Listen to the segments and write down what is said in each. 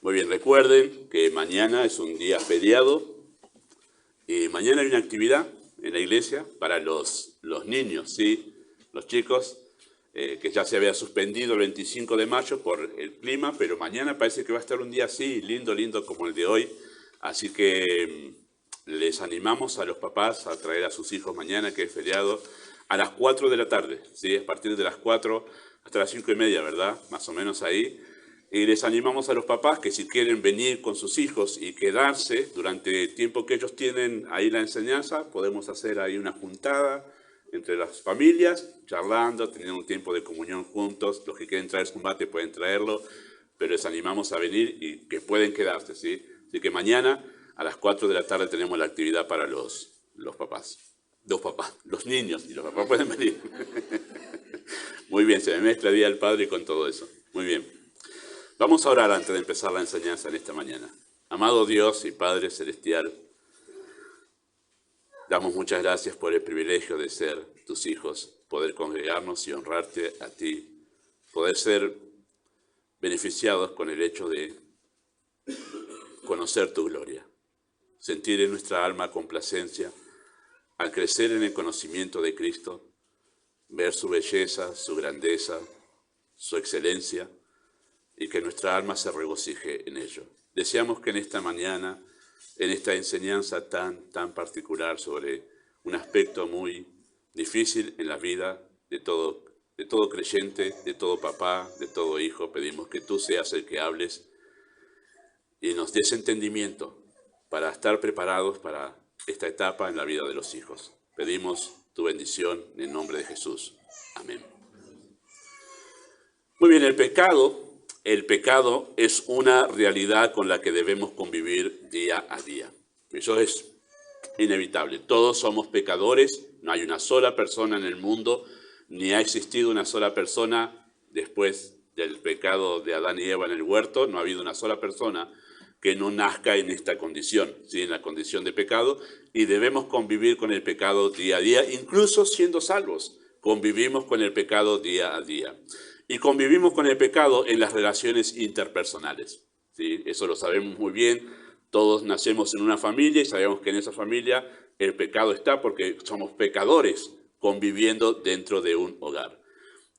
Muy bien, recuerden que mañana es un día feriado y mañana hay una actividad en la iglesia para los niños, ¿sí? Los chicos, que ya se había suspendido el 25 de mayo por el clima, pero mañana parece que va a estar un día así, lindo, lindo como el de hoy. Así que les animamos a los papás a traer a sus hijos mañana, que es feriado, a las 4 de la tarde, ¿sí? A partir de las 4 hasta las 5:30, ¿verdad? Más o menos ahí. Y les animamos a los papás que si quieren venir con sus hijos y quedarse durante el tiempo que ellos tienen ahí la enseñanza, podemos hacer ahí una juntada entre las familias, charlando, teniendo un tiempo de comunión juntos. Los que quieren traer su mate pueden traerlo, pero les animamos a venir y que pueden quedarse, ¿sí? Así que mañana a las 4 de la tarde tenemos la actividad para los papás. Los niños y los papás pueden venir. Muy bien, se me mezcla el Día del Padre con todo eso. Muy bien. Vamos a orar antes de empezar la enseñanza en esta mañana. Amado Dios y Padre Celestial, damos muchas gracias por el privilegio de ser tus hijos, poder congregarnos y honrarte a ti, poder ser beneficiados con el hecho de conocer tu gloria, sentir en nuestra alma complacencia al crecer en el conocimiento de Cristo, ver su belleza, su grandeza, su excelencia, y que nuestra alma se regocije en ello. Deseamos que en esta mañana, en esta enseñanza tan particular sobre un aspecto muy difícil en la vida de todo creyente, de todo papá, de todo hijo, pedimos que tú seas el que hables y nos des entendimiento para estar preparados para esta etapa en la vida de los hijos. Pedimos tu bendición en el nombre de Jesús. Amén. Muy bien, el pecado es una realidad con la que debemos convivir día a día. Eso es inevitable. Todos somos pecadores, no hay una sola persona en el mundo, ni ha existido una sola persona después del pecado de Adán y Eva en el huerto, no ha habido una sola persona que no nazca en esta condición, ¿sí? En la condición de pecado, y debemos convivir con el pecado día a día, incluso siendo salvos, convivimos con el pecado día a día. Y convivimos con el pecado en las relaciones interpersonales, ¿sí? Eso lo sabemos muy bien. Todos nacemos en una familia y sabemos que en esa familia el pecado está porque somos pecadores conviviendo dentro de un hogar.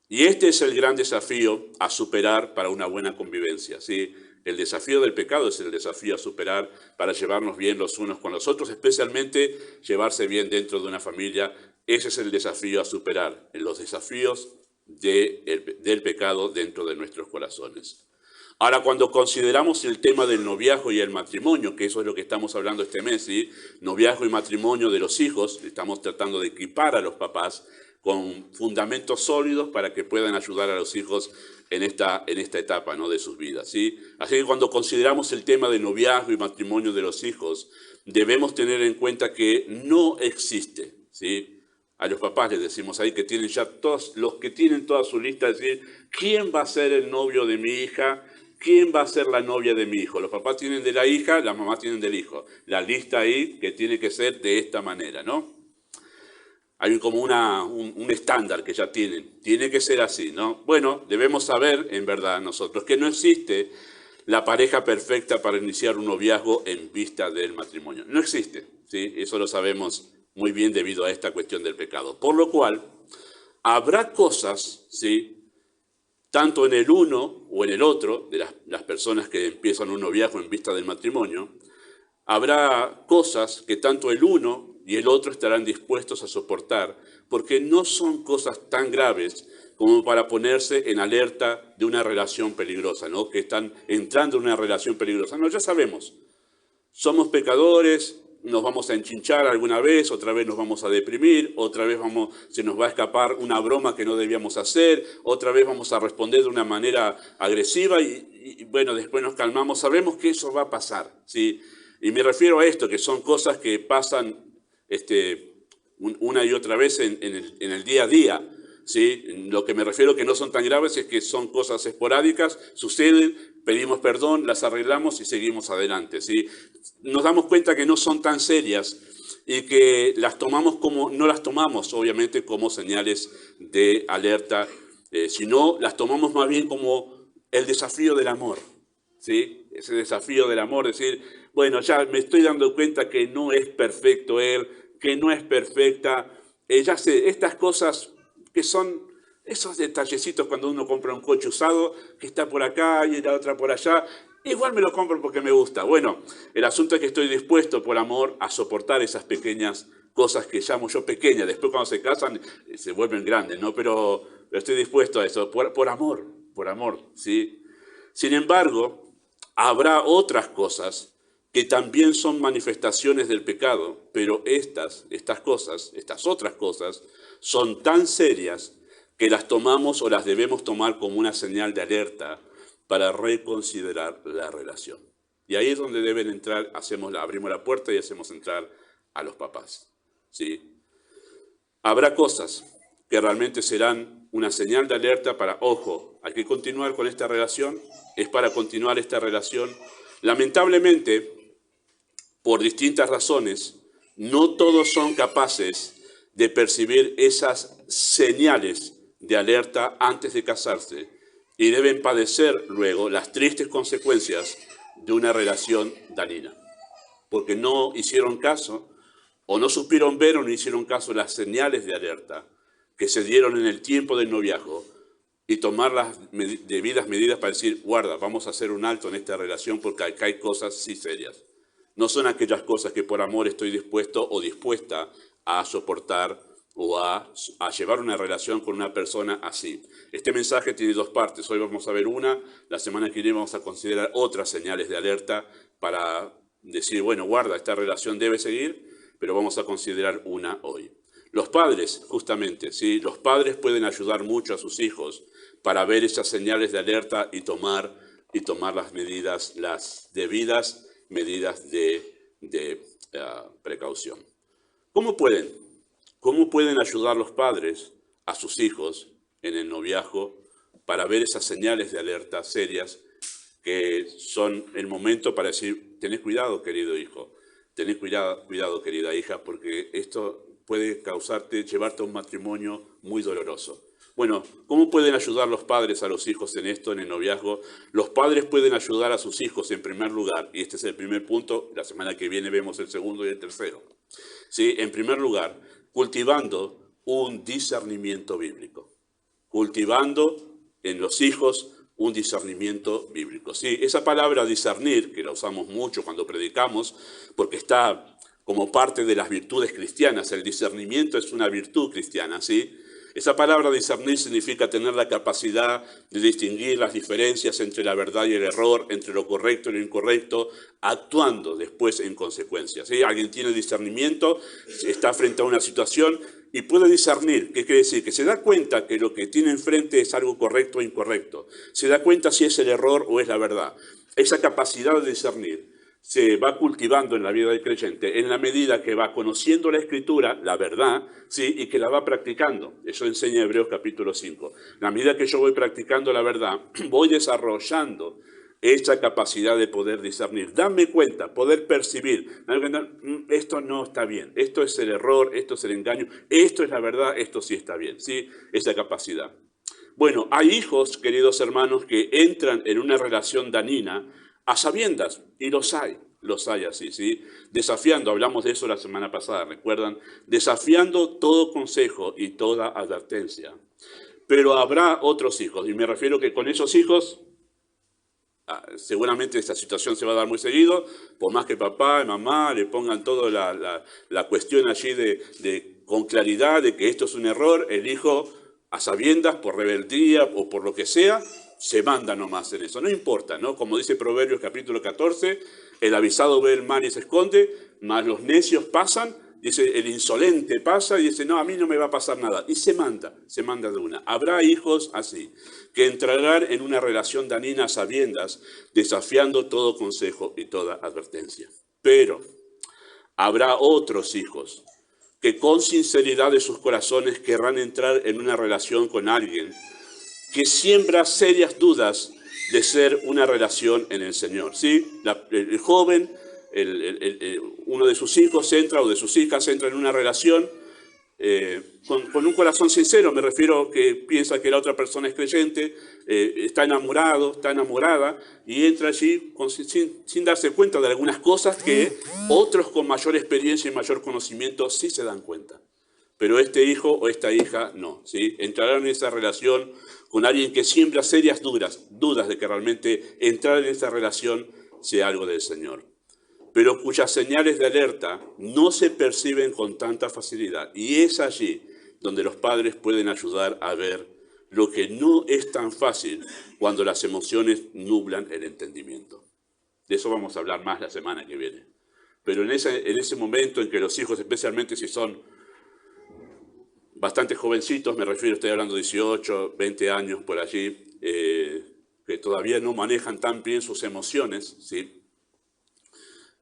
Y este es el gran desafío a superar para una buena convivencia, ¿sí? El desafío del pecado es el desafío a superar para llevarnos bien los unos con los otros, especialmente llevarse bien dentro de una familia. Ese es el desafío a superar, en los desafíos del pecado dentro de nuestros corazones. Ahora, cuando consideramos el tema del noviazgo y el matrimonio, que eso es lo que estamos hablando este mes, ¿sí? Noviazgo y matrimonio de los hijos, estamos tratando de equipar a los papás con fundamentos sólidos para que puedan ayudar a los hijos en esta etapa, ¿no? De sus vidas, ¿sí? Así que cuando consideramos el tema de noviazgo y matrimonio de los hijos, debemos tener en cuenta que no existe, ¿sí? A los papás les decimos ahí que tienen ya todos, los que tienen toda su lista, es decir, ¿quién va a ser el novio de mi hija? ¿Quién va a ser la novia de mi hijo? Los papás tienen de la hija, las mamás tienen del hijo. La lista ahí que tiene que ser de esta manera, ¿no? Hay como un estándar que ya tienen. Tiene que ser así, ¿no? Bueno, debemos saber, en verdad, nosotros, que no existe la pareja perfecta para iniciar un noviazgo en vista del matrimonio. No existe, ¿sí? Eso lo sabemos muy bien debido a esta cuestión del pecado. Por lo cual, habrá cosas, ¿sí? Tanto en el uno o en el otro, de las personas que empiezan un noviazgo en vista del matrimonio, habrá cosas que tanto el uno y el otro estarán dispuestos a soportar, porque no son cosas tan graves como para ponerse en alerta de una relación peligrosa, ¿no? Que están entrando en una relación peligrosa. No, ya sabemos, somos pecadores, nos vamos a enchinchar alguna vez, otra vez nos vamos a deprimir, otra vez se nos va a escapar una broma que no debíamos hacer, otra vez vamos a responder de una manera agresiva y bueno, después nos calmamos. Sabemos que eso va a pasar, ¿sí? Y me refiero a esto, que son cosas que pasan una y otra vez en el día a día, ¿sí? Lo que me refiero que no son tan graves es que son cosas esporádicas, suceden, pedimos perdón, las arreglamos y seguimos adelante, ¿sí? Nos damos cuenta que no son tan serias y que no las tomamos obviamente como señales de alerta, sino las tomamos más bien como el desafío del amor, ¿sí? ese desafío del amor, decir, bueno, ya me estoy dando cuenta que no es perfecto él, que no es perfecta. Ya sé, estas cosas que son esos detallecitos cuando uno compra un coche usado, que está por acá y la otra por allá, igual me lo compro porque me gusta. Bueno, el asunto es que estoy dispuesto por amor a soportar esas pequeñas cosas que llamo yo pequeñas. Después cuando se casan se vuelven grandes, ¿no? Pero estoy dispuesto a eso, por amor, ¿sí? Sin embargo, habrá otras cosas que también son manifestaciones del pecado, pero estas cosas, estas otras cosas, son tan serias que las tomamos o las debemos tomar como una señal de alerta para reconsiderar la relación. Y ahí es donde deben entrar, abrimos la puerta y hacemos entrar a los papás, ¿sí? Habrá cosas que realmente serán una señal de alerta para, ojo, hay que continuar con esta relación, es para continuar esta relación. Lamentablemente, por distintas razones, no todos son capaces de percibir esas señales de alerta antes de casarse y deben padecer luego las tristes consecuencias de una relación dañina, porque no hicieron caso o no supieron ver o no hicieron caso de las señales de alerta que se dieron en el tiempo del noviazgo y tomar las debidas medidas para decir, guarda, vamos a hacer un alto en esta relación porque acá hay cosas sí serias. No son aquellas cosas que por amor estoy dispuesto o dispuesta a soportar o a llevar una relación con una persona así. Este mensaje tiene dos partes. Hoy vamos a ver una, la semana que viene vamos a considerar otras señales de alerta para decir, bueno, guarda, esta relación debe seguir, pero vamos a considerar una hoy. Los padres, justamente, ¿sí? Los padres pueden ayudar mucho a sus hijos para ver esas señales de alerta y tomar las medidas, las debidas medidas de precaución. ¿Cómo pueden ayudar los padres a sus hijos en el noviazgo para ver esas señales de alerta serias que son el momento para decir, tenés cuidado, querido hijo, tenés cuidado, querida hija, porque esto puede llevarte a un matrimonio muy doloroso? Bueno, ¿cómo pueden ayudar los padres a los hijos en esto, en el noviazgo? Los padres pueden ayudar a sus hijos en primer lugar, y este es el primer punto, la semana que viene vemos el segundo y el tercero. ¿Sí? En primer lugar, cultivando un discernimiento bíblico. Cultivando en los hijos un discernimiento bíblico. ¿Sí? Esa palabra discernir, que la usamos mucho cuando predicamos, porque está como parte de las virtudes cristianas, el discernimiento es una virtud cristiana, ¿sí? Esa palabra discernir significa tener la capacidad de distinguir las diferencias entre la verdad y el error, entre lo correcto y lo incorrecto, actuando después en consecuencia. ¿Sí? Alguien tiene discernimiento, está frente a una situación y puede discernir. ¿Qué quiere decir? Que se da cuenta que lo que tiene enfrente es algo correcto o incorrecto. Se da cuenta si es el error o es la verdad. Esa capacidad de discernir se va cultivando en la vida del creyente en la medida que va conociendo la Escritura, la verdad, ¿sí? Y que la va practicando. Eso enseña Hebreos capítulo 5. En la medida que yo voy practicando la verdad, voy desarrollando esa capacidad de poder discernir, darme cuenta, poder percibir, esto no está bien, esto es el error, esto es el engaño, esto es la verdad, esto sí está bien, ¿sí? Esa capacidad. Bueno, hay hijos, queridos hermanos, que entran en una relación dañina a sabiendas, y los hay así, ¿sí? Desafiando, hablamos de eso la semana pasada, ¿recuerdan? Desafiando todo consejo y toda advertencia. Pero habrá otros hijos, y me refiero que con esos hijos, seguramente esta situación se va a dar muy seguido, por más que papá y mamá le pongan toda la cuestión allí con claridad de que esto es un error, el hijo, a sabiendas, por rebeldía o por lo que sea, se manda nomás en eso, no importa, ¿no? Como dice Proverbios capítulo 14, el avisado ve el mal y se esconde, mas los necios pasan, dice, el insolente pasa y dice, no, a mí no me va a pasar nada, y se manda de una. Habrá hijos así, que entrarán en una relación dañina a sabiendas, desafiando todo consejo y toda advertencia. Pero habrá otros hijos que con sinceridad de sus corazones querrán entrar en una relación con alguien que siembra serias dudas de ser una relación en el Señor. ¿Sí? El joven, uno de sus hijos entra o de sus hijas entra en una relación con un corazón sincero, me refiero que piensa que la otra persona es creyente, está enamorado, está enamorada, y entra allí sin darse cuenta de algunas cosas que otros con mayor experiencia y mayor conocimiento sí se dan cuenta. Pero este hijo o esta hija no, ¿sí? Entrarán en esa relación con alguien que siembra serias dudas de que realmente entrar en esa relación sea algo del Señor, pero cuyas señales de alerta no se perciben con tanta facilidad. Y es allí donde los padres pueden ayudar a ver lo que no es tan fácil cuando las emociones nublan el entendimiento. De eso vamos a hablar más la semana que viene. Pero en ese momento en que los hijos, especialmente si son bastante jovencitos, me refiero, estoy hablando de 18, 20 años por allí, que todavía no manejan tan bien sus emociones, ¿sí?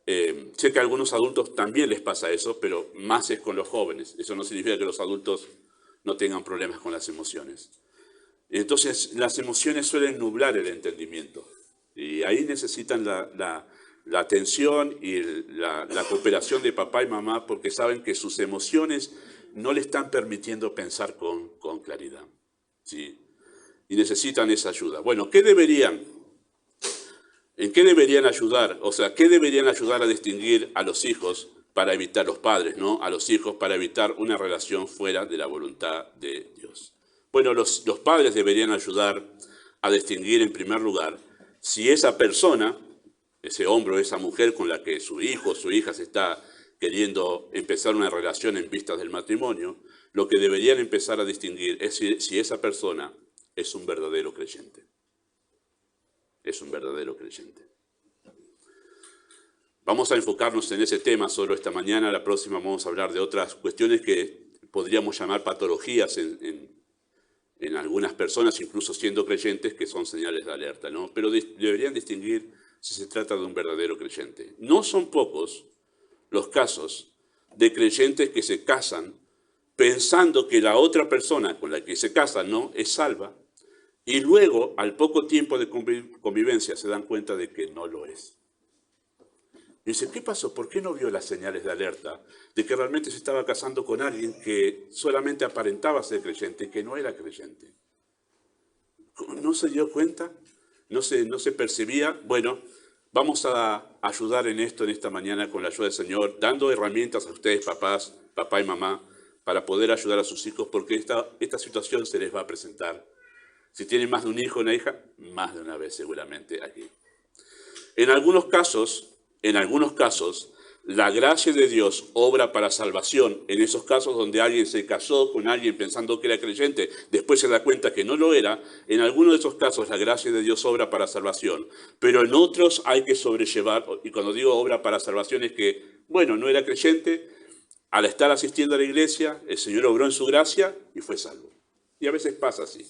Sé que a algunos adultos también les pasa eso, pero más es con los jóvenes. Eso no significa que los adultos no tengan problemas con las emociones. Entonces, las emociones suelen nublar el entendimiento. Y ahí necesitan la atención y la cooperación de papá y mamá, porque saben que sus emociones no le están permitiendo pensar con claridad, ¿sí? Y necesitan esa ayuda. Bueno, ¿en qué deberían ayudar? O sea, ¿qué deberían ayudar a distinguir a los hijos para evitar los padres, ¿no? A los hijos para evitar una relación fuera de la voluntad de Dios. Bueno, los padres deberían ayudar a distinguir en primer lugar si esa persona, ese hombre o esa mujer con la que su hijo o su hija se está queriendo empezar una relación en vistas del matrimonio, lo que deberían empezar a distinguir es si esa persona es un verdadero creyente. Es un verdadero creyente. Vamos a enfocarnos en ese tema solo esta mañana. La próxima vamos a hablar de otras cuestiones que podríamos llamar patologías en algunas personas, incluso siendo creyentes, que son señales de alerta, ¿no? Pero deberían distinguir si se trata de un verdadero creyente. No son pocos los casos de creyentes que se casan pensando que la otra persona con la que se casan no es salva, y luego, al poco tiempo de convivencia, se dan cuenta de que no lo es. Y dicen, ¿qué pasó? ¿Por qué no vio las señales de alerta de que realmente se estaba casando con alguien que solamente aparentaba ser creyente y que no era creyente? ¿No se dio cuenta? ¿No se percibía? Bueno, vamos a ayudar en esto en esta mañana con la ayuda del Señor, dando herramientas a ustedes, papás, papá y mamá, para poder ayudar a sus hijos, porque esta situación se les va a presentar. Si tienen más de un hijo o una hija, más de una vez seguramente aquí. En algunos casos, la gracia de Dios obra para salvación. En esos casos donde alguien se casó con alguien pensando que era creyente, después se da cuenta que no lo era, en algunos de esos casos la gracia de Dios obra para salvación. Pero en otros hay que sobrellevar, y cuando digo obra para salvación es que, bueno, no era creyente, al estar asistiendo a la iglesia, el Señor obró en su gracia y fue salvo. Y a veces pasa así.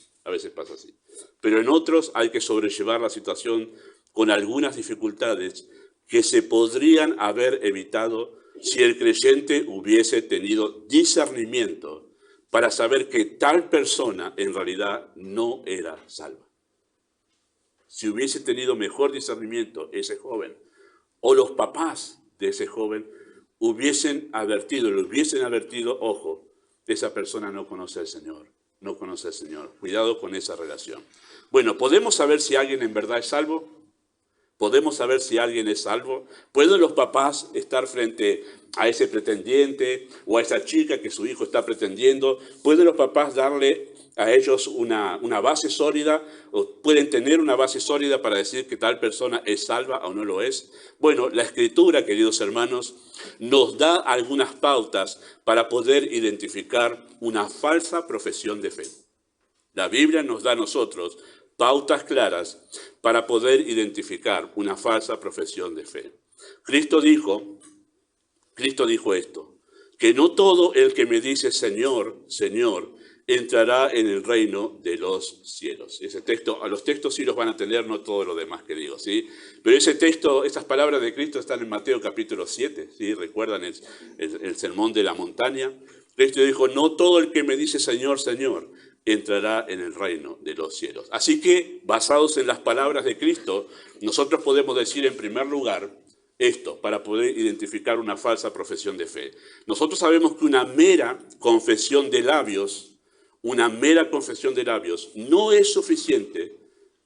Pero en otros hay que sobrellevar la situación con algunas dificultades que se podrían haber evitado si el creyente hubiese tenido discernimiento para saber que tal persona en realidad no era salva. Si hubiese tenido mejor discernimiento ese joven, o los papás de ese joven le hubiesen advertido, ojo, esa persona no conoce al Señor. No conoce al Señor. Cuidado con esa relación. Bueno, ¿podemos saber si alguien en verdad es salvo? ¿Podemos saber si alguien es salvo? ¿Pueden los papás estar frente a ese pretendiente o a esa chica que su hijo está pretendiendo? ¿Pueden los papás darle a ellos una base sólida, o pueden tener una base sólida para decir que tal persona es salva o no lo es? Bueno, la Escritura, queridos hermanos, nos da algunas pautas para poder identificar una falsa profesión de fe. La Biblia nos da a nosotros pautas claras para poder identificar una falsa profesión de fe. Cristo dijo esto, que no todo el que me dice Señor, Señor, entrará en el reino de los cielos. Ese texto, a los textos sí los van a tener, no todo lo demás que digo, ¿sí? Pero ese texto, esas palabras de Cristo están en Mateo capítulo 7, ¿sí? ¿Recuerdan el sermón de la montaña? Cristo dijo, no todo el que me dice Señor, Señor, entrará en el reino de los cielos. Así que, basados en las palabras de Cristo, nosotros podemos decir en primer lugar, esto para poder identificar una falsa profesión de fe. Nosotros sabemos que una mera confesión de labios no es suficiente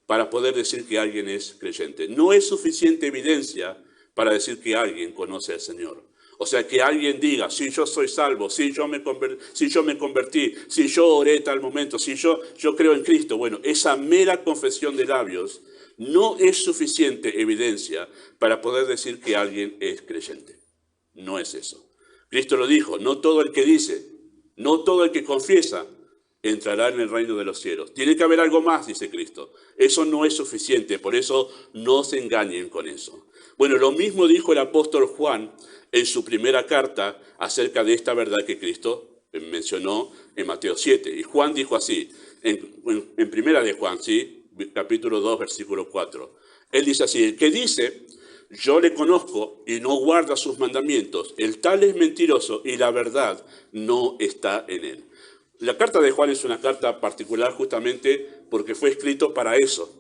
para poder decir que alguien es creyente. No es suficiente evidencia para decir que alguien conoce al Señor. O sea, que alguien diga, sí, yo soy salvo, sí, yo me convertí, sí, yo oré tal momento, sí, yo creo en Cristo. Bueno, esa mera confesión de labios no es suficiente evidencia para poder decir que alguien es creyente. No es eso. Cristo lo dijo, no todo el que dice, no todo el que confiesa entrará en el reino de los cielos. Tiene que haber algo más, dice Cristo. Eso no es suficiente, por eso no se engañen con eso. Bueno, lo mismo dijo el apóstol Juan en su primera carta acerca de esta verdad que Cristo mencionó en Mateo 7. Y Juan dijo así, en primera de Juan, ¿sí? Capítulo 2, versículo 4. Él dice así, el que dice, yo le conozco y no guarda sus mandamientos, el tal es mentiroso y la verdad no está en él. La carta de Juan es una carta particular justamente porque fue escrito para eso.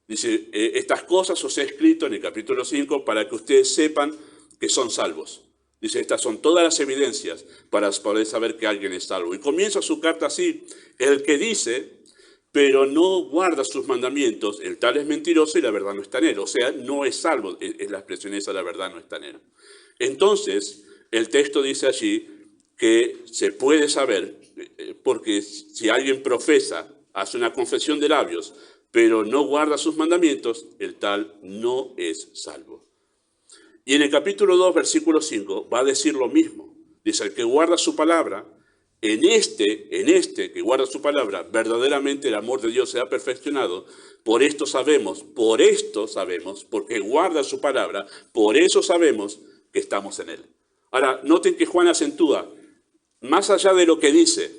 Dice, estas cosas os he escrito en el capítulo 5 para que ustedes sepan que son salvos. Dice, estas son todas las evidencias para poder saber que alguien es salvo. Y comienza su carta así, el que dice, pero no guarda sus mandamientos, el tal es mentiroso y la verdad no está en él. O sea, no es salvo, es la expresión esa, la verdad no está en él. Entonces, el texto dice allí que se puede saber, porque si alguien profesa, hace una confesión de labios, pero no guarda sus mandamientos, el tal no es salvo. Y en el capítulo 2, versículo 5, va a decir lo mismo. Dice, el que guarda su palabra, en este que guarda su palabra, verdaderamente el amor de Dios se ha perfeccionado. Por esto sabemos, porque guarda su palabra, por eso sabemos que estamos en él. Ahora, noten que Juan acentúa, más allá de lo que dice,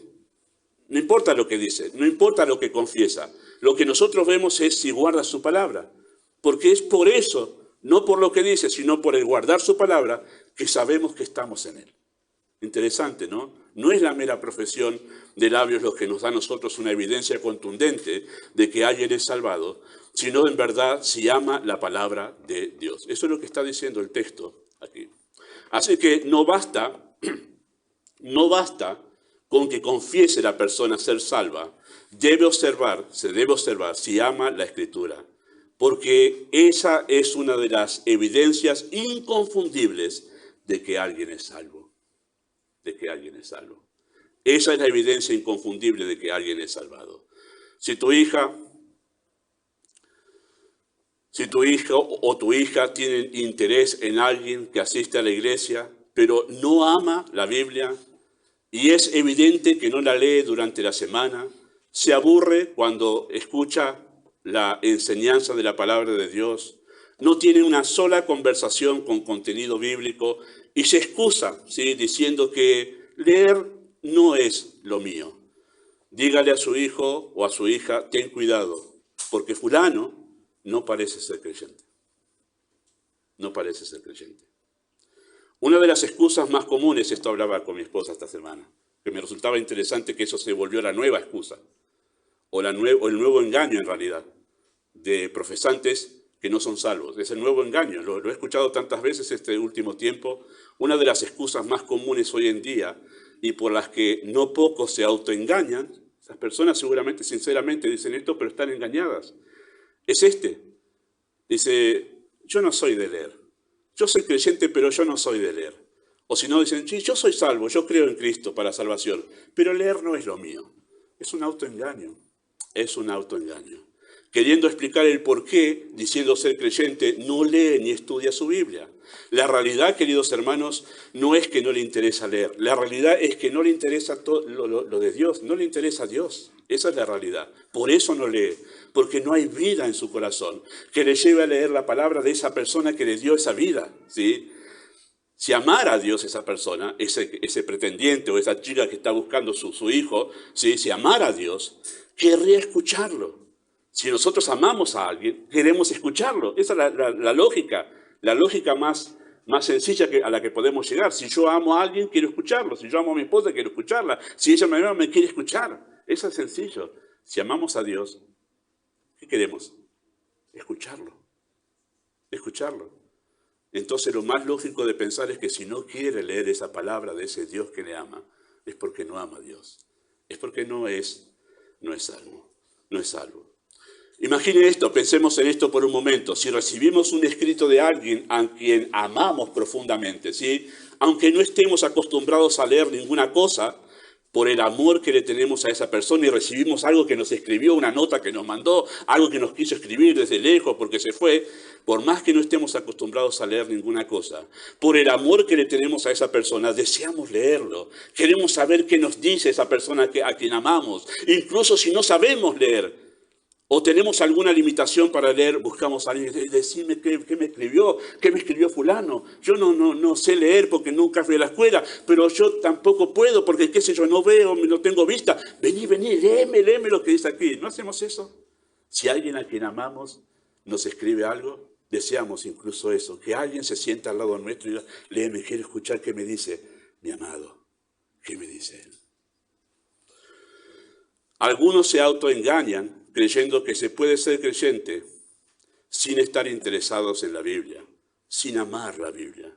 no importa lo que dice, no importa lo que confiesa, lo que nosotros vemos es si guarda su palabra, porque es por eso, no por lo que dice, sino por el guardar su palabra, que sabemos que estamos en él. Interesante, ¿no? No es la mera profesión de labios lo que nos da a nosotros una evidencia contundente de que alguien es salvado, sino en verdad si ama la palabra de Dios. Eso es lo que está diciendo el texto aquí. Así que no basta con que confiese la persona ser salva, se debe observar si ama la Escritura, porque esa es una de las evidencias inconfundibles de que alguien es salvo. Esa es la evidencia inconfundible de que alguien es salvado. Si tu hijo o tu hija tienen interés en alguien que asiste a la iglesia, pero no ama la Biblia, y es evidente que no la lee durante la semana, se aburre cuando escucha la enseñanza de la palabra de Dios, no tiene una sola conversación con contenido bíblico y se excusa, ¿sí?, diciendo que leer no es lo mío. Dígale a su hijo o a su hija, ten cuidado, porque fulano no parece ser creyente. No parece ser creyente. Una de las excusas más comunes, esto hablaba con mi esposa esta semana, que me resultaba interesante que eso se volvió la nueva excusa, o el nuevo engaño en realidad, de profesantes que no son salvos. Es el nuevo engaño, lo he escuchado tantas veces este último tiempo. Una de las excusas más comunes hoy en día y por las que no pocos se autoengañan, esas personas seguramente, sinceramente dicen esto, pero están engañadas, es dice, yo no soy de leer. Yo soy creyente, pero yo no soy de leer. O si no, dicen, sí, yo soy salvo, yo creo en Cristo para salvación, pero leer no es lo mío. Es un autoengaño, Queriendo explicar el por qué, diciendo ser creyente, no lee ni estudia su Biblia. La realidad, queridos hermanos, no es que no le interesa leer. La realidad es que no le interesa lo de Dios, no le interesa a Dios. Esa es la realidad. Por eso no lee, porque no hay vida en su corazón que le lleve a leer la palabra de esa persona que le dio esa vida, ¿sí? Si amara a Dios esa persona, ese pretendiente o esa chica que está buscando su hijo, ¿sí?, si amara a Dios, querría escucharlo. Si nosotros amamos a alguien, queremos escucharlo. Esa es la lógica más sencilla a la que podemos llegar. Si yo amo a alguien, quiero escucharlo. Si yo amo a mi esposa, quiero escucharla. Si ella me ama, me quiere escuchar. Eso es sencillo. Si amamos a Dios, ¿qué queremos? Escucharlo. entonces lo más lógico de pensar es que si no quiere leer esa palabra de ese Dios que le ama, es porque no ama a Dios. Es porque no es salvo. No es salvo. Imagine esto, pensemos en esto por un momento. Si recibimos un escrito de alguien a quien amamos profundamente, ¿sí? Aunque no estemos acostumbrados a leer ninguna cosa, por el amor que le tenemos a esa persona y recibimos algo que nos escribió, una nota que nos mandó, algo que nos quiso escribir desde lejos porque se fue, por más que no estemos acostumbrados a leer ninguna cosa, por el amor que le tenemos a esa persona, deseamos leerlo. Queremos saber qué nos dice esa persona a quien amamos, incluso si no sabemos leer. O tenemos alguna limitación para leer, buscamos a alguien, decime qué me escribió fulano. Yo no sé leer porque nunca fui a la escuela, pero yo tampoco puedo porque, qué sé yo, no veo, no tengo vista. Vení, léeme lo que dice aquí. ¿No hacemos eso? Si alguien a quien amamos nos escribe algo, deseamos incluso eso, que alguien se sienta al lado nuestro y diga, léeme, quiero escuchar qué me dice mi amado. ¿Qué me dice él? Algunos se autoengañan creyendo que se puede ser creyente sin estar interesados en la Biblia, sin amar la Biblia.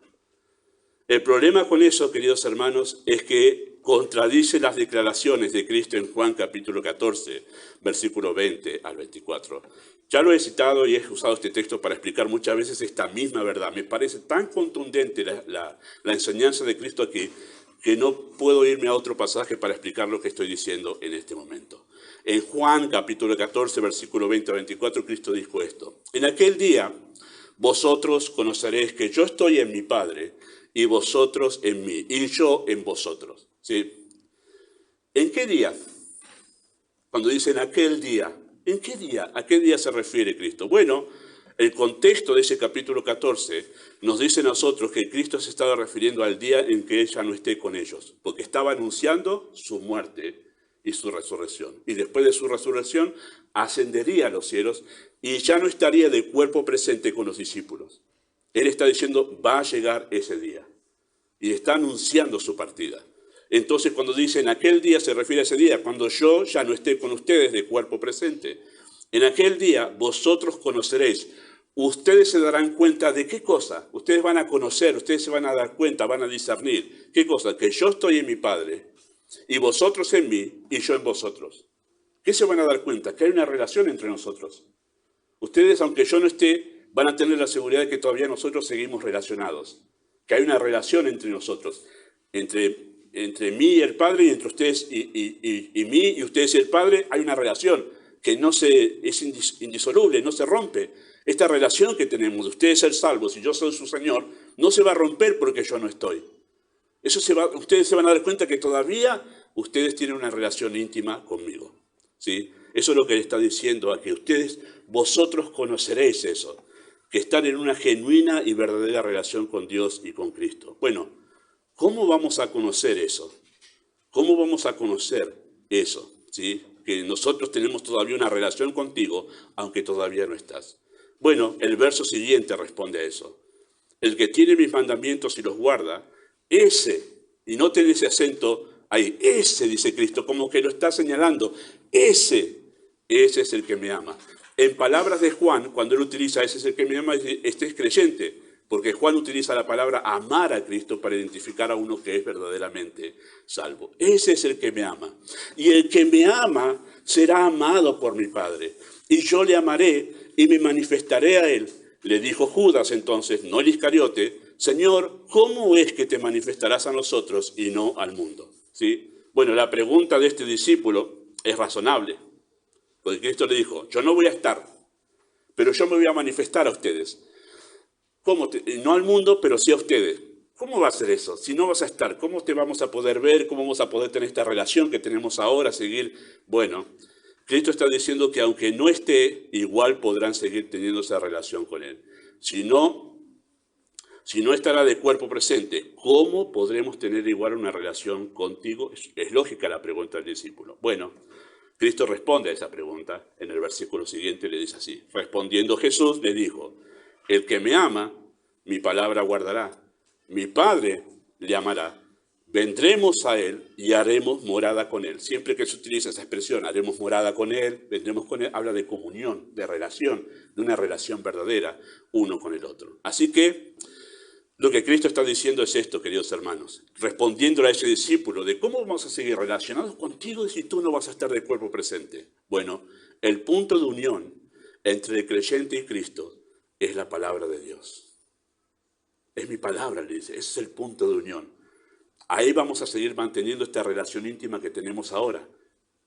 El problema con eso, queridos hermanos, es que contradice las declaraciones de Cristo en Juan capítulo 14, versículo 20 al 24. Ya lo he citado y he usado este texto para explicar muchas veces esta misma verdad. Me parece tan contundente la enseñanza de Cristo aquí que no puedo irme a otro pasaje para explicar lo que estoy diciendo en este momento. En Juan capítulo 14, versículo 20 a 24, Cristo dijo esto. En aquel día vosotros conoceréis que yo estoy en mi Padre y vosotros en mí, y yo en vosotros. ¿Sí? ¿En qué día? Cuando dicen aquel día, ¿en qué día? ¿A qué día se refiere Cristo? Bueno, el contexto de ese capítulo 14 nos dice a nosotros que Cristo se estaba refiriendo al día en que Él ya no esté con ellos, porque estaba anunciando su muerte y su resurrección. Y después de su resurrección ascendería a los cielos y ya no estaría de cuerpo presente con los discípulos. Él está diciendo, va a llegar ese día. Y está anunciando su partida. Entonces, cuando dice en aquel día, se refiere a ese día, cuando yo ya no esté con ustedes de cuerpo presente. En aquel día, vosotros conoceréis. Ustedes se darán cuenta de qué cosa. Ustedes van a conocer, ustedes se van a dar cuenta, van a discernir. ¿Qué cosa? Que yo estoy en mi Padre, y vosotros en mí, y yo en vosotros. ¿Qué se van a dar cuenta? Que hay una relación entre nosotros. Ustedes, aunque yo no esté, van a tener la seguridad de que todavía nosotros seguimos relacionados. Que hay una relación entre nosotros, entre mí y el Padre, y entre ustedes y mí, y ustedes y el Padre, hay una relación que es indisoluble, no se rompe. Esta relación que tenemos de ustedes ser salvos y yo soy su Señor, no se va a romper porque yo no estoy. Ustedes se van a dar cuenta que todavía ustedes tienen una relación íntima conmigo. ¿Sí? Eso es lo que le está diciendo a que vosotros conoceréis eso, que están en una genuina y verdadera relación con Dios y con Cristo. Bueno, ¿cómo vamos a conocer eso? ¿Cómo vamos a conocer eso? ¿Sí? Que nosotros tenemos todavía una relación contigo, aunque todavía no estás. Bueno, el verso siguiente responde a eso. El que tiene mis mandamientos y los guarda, ese, y no tiene ese acento ahí, ese, dice Cristo, como que lo está señalando, ese es el que me ama. En palabras de Juan, cuando él utiliza ese es el que me ama, este es creyente, porque Juan utiliza la palabra amar a Cristo para identificar a uno que es verdaderamente salvo. Ese es el que me ama. Y el que me ama será amado por mi Padre. Y yo le amaré y me manifestaré a él. Le dijo Judas entonces, no el Iscariote, Señor, ¿cómo es que te manifestarás a nosotros y no al mundo? ¿Sí? Bueno, la pregunta de este discípulo es razonable. Porque Cristo le dijo, yo no voy a estar, pero yo me voy a manifestar a ustedes. ¿Cómo? No al mundo, pero sí a ustedes. ¿Cómo va a ser eso? Si no vas a estar, ¿cómo te vamos a poder ver? ¿Cómo vamos a poder tener esta relación que tenemos ahora, seguir? Bueno, Cristo está diciendo que aunque no esté, igual podrán seguir teniendo esa relación con Él. Si no estará de cuerpo presente, ¿cómo podremos tener igual una relación contigo? Es lógica la pregunta del discípulo. Bueno, Cristo responde a esa pregunta. En el versículo siguiente le dice así. Respondiendo Jesús le dijo, el que me ama, mi palabra guardará. Mi Padre le amará. Vendremos a Él y haremos morada con Él. Siempre que se utiliza esa expresión, haremos morada con Él, vendremos con Él, habla de comunión, de relación, de una relación verdadera uno con el otro. Así que Lo que Cristo está diciendo es esto, queridos hermanos, respondiendo a ese discípulo de cómo vamos a seguir relacionados contigo si tú no vas a estar de cuerpo presente. Bueno, el punto de unión entre el creyente y Cristo es la palabra de Dios. Es mi palabra, le dice, ese es el punto de unión. Ahí vamos a seguir manteniendo esta relación íntima que tenemos ahora,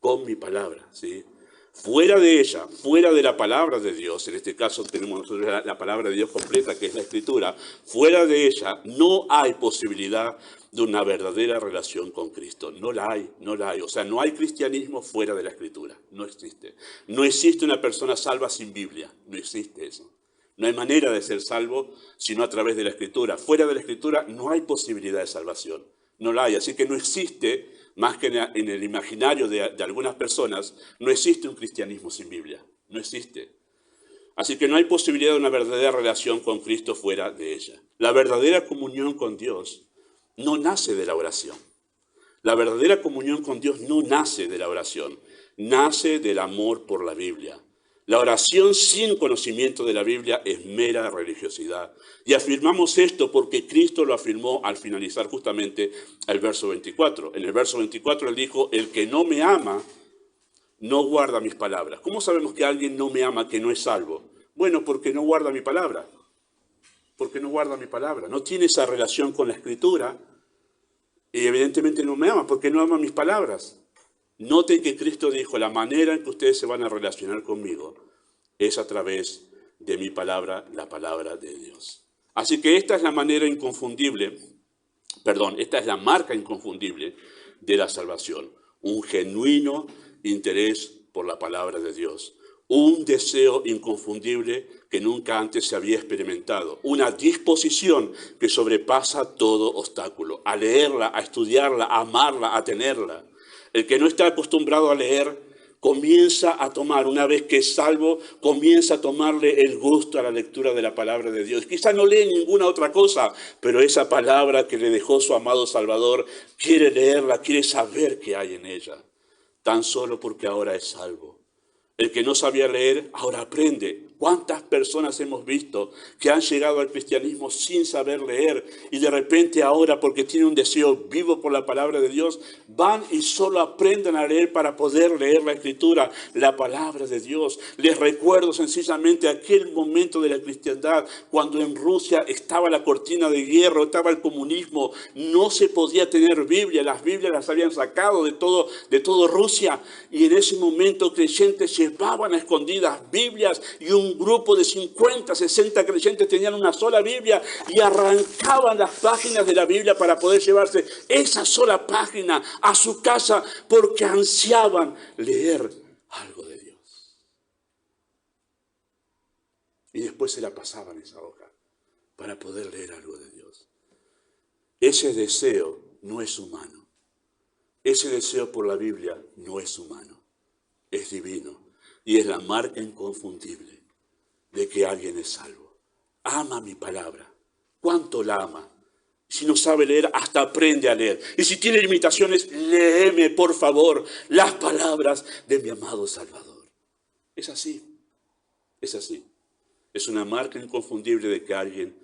con mi palabra, ¿sí? Fuera de ella, fuera de la palabra de Dios, en este caso tenemos nosotros la palabra de Dios completa, que es la Escritura, fuera de ella no hay posibilidad de una verdadera relación con Cristo. No la hay, no la hay. O sea, no hay cristianismo fuera de la Escritura, no existe. No existe una persona salva sin Biblia, no existe eso. No hay manera de ser salvo sino a través de la Escritura. Fuera de la Escritura no hay posibilidad de salvación, no la hay. Así que no existe, más que en el imaginario de algunas personas, no existe un cristianismo sin Biblia, no existe. Así que no hay posibilidad de una verdadera relación con Cristo fuera de ella. La verdadera comunión con Dios no nace de la oración. La verdadera comunión con Dios no nace de la oración, nace del amor por la Biblia. La oración sin conocimiento de la Biblia es mera religiosidad. Y afirmamos esto porque Cristo lo afirmó al finalizar justamente el verso 24. En el verso 24 él dijo, el que no me ama no guarda mis palabras. ¿Cómo sabemos que alguien no me ama, que no es salvo? Bueno, porque no guarda mi palabra. Porque no guarda mi palabra. No tiene esa relación con la Escritura y evidentemente no me ama porque no ama mis palabras. Noten que Cristo dijo, la manera en que ustedes se van a relacionar conmigo es a través de mi palabra, la palabra de Dios. Así que esta es la manera inconfundible, esta es la marca inconfundible de la salvación. Un genuino interés por la palabra de Dios. Un deseo inconfundible que nunca antes se había experimentado. Una disposición que sobrepasa todo obstáculo. A leerla, a estudiarla, a amarla, a tenerla. El que no está acostumbrado a leer comienza a tomar, una vez que es salvo, comienza a tomarle el gusto a la lectura de la palabra de Dios. Quizá no lee ninguna otra cosa, pero esa palabra que le dejó su amado Salvador, quiere leerla, quiere saber qué hay en ella, tan solo porque ahora es salvo. El que no sabía leer, ahora aprende. ¿Cuántas personas hemos visto que han llegado al cristianismo sin saber leer y de repente ahora, porque tienen un deseo vivo por la palabra de Dios, van y solo aprenden a leer para poder leer la Escritura, la palabra de Dios? Les recuerdo sencillamente aquel momento de la cristiandad cuando en Rusia estaba la cortina de hierro, estaba el comunismo, no se podía tener Biblia, las Biblias las habían sacado de todo Rusia y en ese momento creyentes llevaban a escondidas Biblias y un grupo de 50, 60 creyentes tenían una sola Biblia y arrancaban las páginas de la Biblia para poder llevarse esa sola página a su casa porque ansiaban leer algo de Dios. Y después se la pasaban esa hoja para poder leer algo de Dios. Ese deseo no es humano. Ese deseo por la Biblia no es humano, es divino y es la marca inconfundible de que alguien es salvo. Ama mi palabra. ¿Cuánto la ama? Si no sabe leer, hasta aprende a leer. Y si tiene limitaciones, léeme, por favor, las palabras de mi amado Salvador. Es así, es así. Es una marca inconfundible de que alguien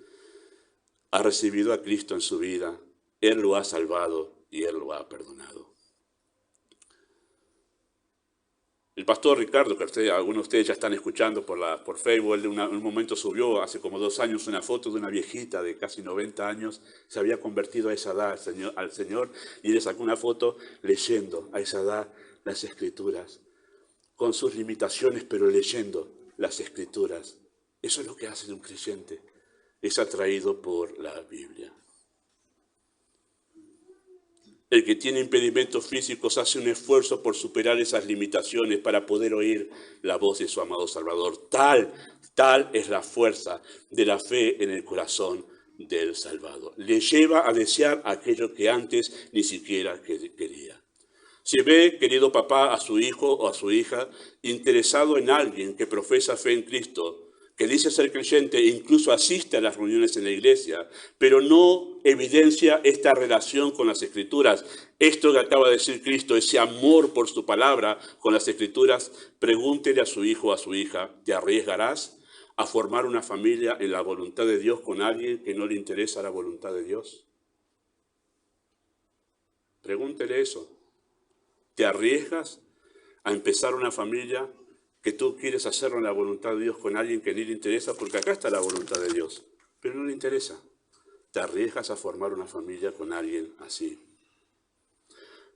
ha recibido a Cristo en su vida, Él lo ha salvado y Él lo ha perdonado. El pastor Ricardo, que algunos de ustedes ya están escuchando por Facebook, él en un momento subió hace como 2 años una foto de una viejita de casi 90 años, se había convertido a esa edad al Señor y le sacó una foto leyendo a esa edad las Escrituras, con sus limitaciones, pero leyendo las Escrituras. Eso es lo que hace un creyente, es atraído por la Biblia. El que tiene impedimentos físicos hace un esfuerzo por superar esas limitaciones para poder oír la voz de su amado Salvador. Tal es la fuerza de la fe en el corazón del salvado. Le lleva a desear aquello que antes ni siquiera quería. Si ve, querido papá, a su hijo o a su hija interesado en alguien que profesa fe en Cristo, que dice ser creyente e incluso asiste a las reuniones en la iglesia, pero no evidencia esta relación con las Escrituras, esto que acaba de decir Cristo, ese amor por su palabra con las Escrituras, pregúntele a su hijo o a su hija, ¿te arriesgarás a formar una familia en la voluntad de Dios con alguien que no le interesa la voluntad de Dios? Pregúntele eso. ¿Te arriesgas a empezar una familia que tú quieres hacerlo en la voluntad de Dios con alguien que ni le interesa? Porque acá está la voluntad de Dios, pero no le interesa. ¿Te arriesgas a formar una familia con alguien así?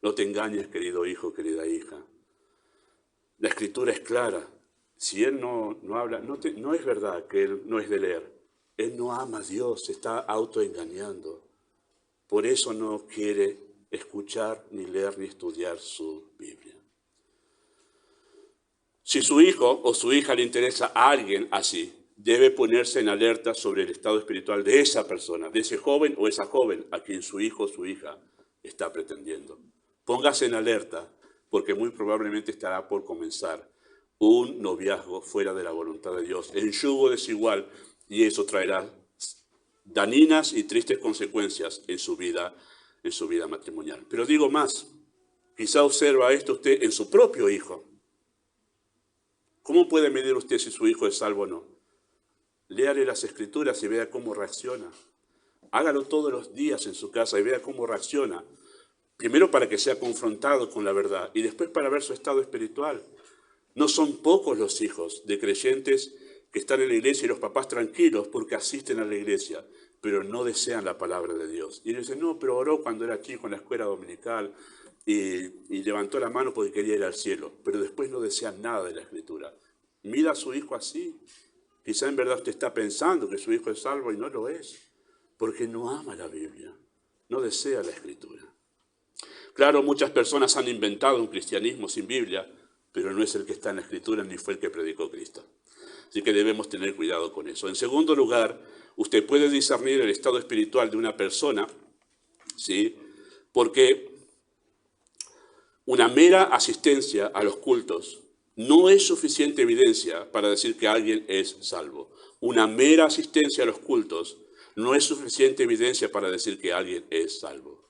No te engañes, querido hijo, querida hija. La Escritura es clara. Si él no habla, no es verdad que él no es de leer. Él no ama a Dios, se está autoengañando. Por eso no quiere escuchar, ni leer, ni estudiar su Biblia. Si su hijo o su hija le interesa a alguien así, debe ponerse en alerta sobre el estado espiritual de esa persona, de ese joven o esa joven a quien su hijo o su hija está pretendiendo. Póngase en alerta, porque muy probablemente estará por comenzar un noviazgo fuera de la voluntad de Dios, en yugo desigual, y eso traerá dañinas y tristes consecuencias en su vida matrimonial. Pero digo más, quizá observa esto usted en su propio hijo. ¿Cómo puede medir usted si su hijo es salvo o no? Léale las Escrituras y vea cómo reacciona. Hágalo todos los días en su casa y vea cómo reacciona. Primero para que sea confrontado con la verdad y después para ver su estado espiritual. No son pocos los hijos de creyentes que están en la iglesia y los papás tranquilos porque asisten a la iglesia, pero no desean la palabra de Dios. Y dicen, no, pero oró cuando era chico en la escuela dominical y levantó la mano porque quería ir al cielo, pero después no desean nada de la Escritura. Mira a su hijo así. Quizá en verdad usted está pensando que su hijo es salvo y no lo es, porque no ama la Biblia, no desea la Escritura. Claro, muchas personas han inventado un cristianismo sin Biblia, pero no es el que está en la Escritura ni fue el que predicó Cristo. Así que debemos tener cuidado con eso. En segundo lugar, usted puede discernir el estado espiritual de una persona, ¿sí? Porque una mera asistencia a los cultos no es suficiente evidencia para decir que alguien es salvo. Una mera asistencia a los cultos no es suficiente evidencia para decir que alguien es salvo.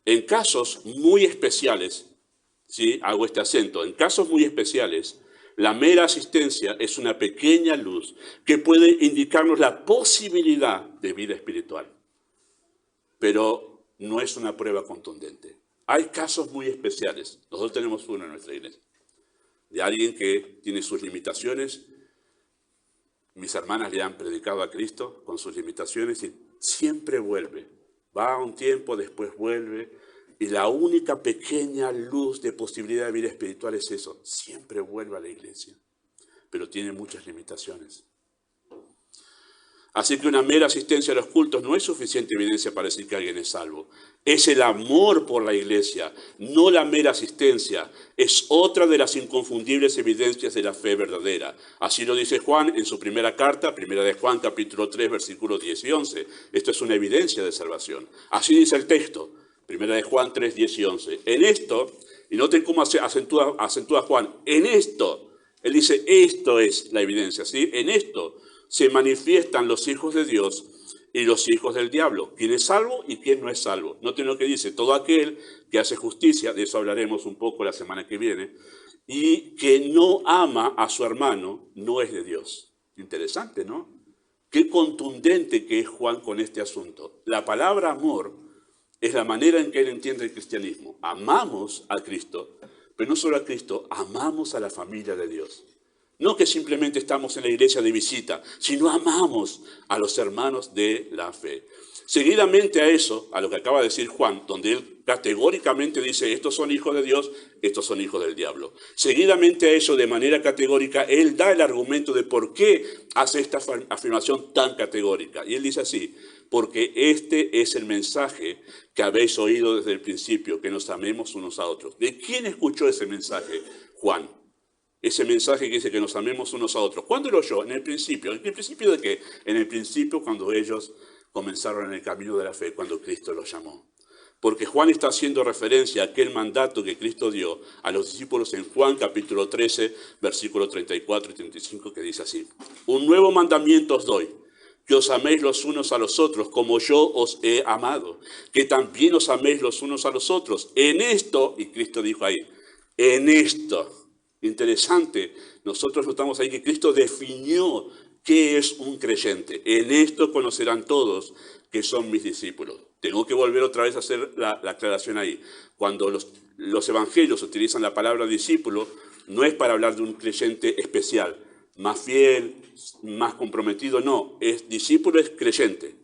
En casos muy especiales, ¿sí? Hago este acento, en casos muy especiales, la mera asistencia es una pequeña luz que puede indicarnos la posibilidad de vida espiritual, pero no es una prueba contundente. Hay casos muy especiales, nosotros tenemos uno en nuestra iglesia, de alguien que tiene sus limitaciones. Mis hermanas le han predicado a Cristo con sus limitaciones y siempre vuelve. Va un tiempo, después vuelve. Y la única pequeña luz de posibilidad de vida espiritual es eso. Siempre vuelve a la iglesia, pero tiene muchas limitaciones. Así que una mera asistencia a los cultos no es suficiente evidencia para decir que alguien es salvo. Es el amor por la iglesia, no la mera asistencia. Es otra de las inconfundibles evidencias de la fe verdadera. Así lo dice Juan en su primera carta, primera de Juan, capítulo 3, versículos 10 y 11. Esto es una evidencia de salvación. Así dice el texto, primera de Juan 3, 10 y 11. En esto, y noten cómo acentúa Juan, en esto, él dice, esto es la evidencia, ¿sí? En esto se manifiestan los hijos de Dios y los hijos del diablo. ¿Quién es salvo y quién no es salvo? Noten lo que dice, todo aquel que hace justicia, de eso hablaremos un poco la semana que viene, y que no ama a su hermano, no es de Dios. Interesante, ¿no? Qué contundente que es Juan con este asunto. La palabra amor es la manera en que él entiende el cristianismo. Amamos a Cristo, pero no solo a Cristo, amamos a la familia de Dios. No que simplemente estamos en la iglesia de visita, sino amamos a los hermanos de la fe. Seguidamente a eso, a lo que acaba de decir Juan, donde él categóricamente dice, estos son hijos de Dios, estos son hijos del diablo. Seguidamente a eso, de manera categórica, él da el argumento de por qué hace esta afirmación tan categórica. Y él dice así, porque este es el mensaje que habéis oído desde el principio, que nos amemos unos a otros. ¿De quién escuchó ese mensaje? Juan. Ese mensaje que dice que nos amemos unos a otros. ¿Cuándo lo oyó? En el principio. ¿En el principio de qué? En el principio cuando ellos comenzaron en el camino de la fe, cuando Cristo los llamó. Porque Juan está haciendo referencia a aquel mandato que Cristo dio a los discípulos en Juan capítulo 13, versículos 34 y 35, que dice así. Un nuevo mandamiento os doy, que os améis los unos a los otros, como yo os he amado. Que también os améis los unos a los otros. En esto, y Cristo dijo ahí, en esto. Interesante, nosotros notamos ahí que Cristo definió ¿Qué es un creyente? En esto conocerán todos que son mis discípulos. Tengo que volver otra vez a hacer la aclaración ahí. Cuando los evangelios utilizan la palabra discípulo, no es para hablar de un creyente especial, más fiel, más comprometido, no. Discípulo es creyente,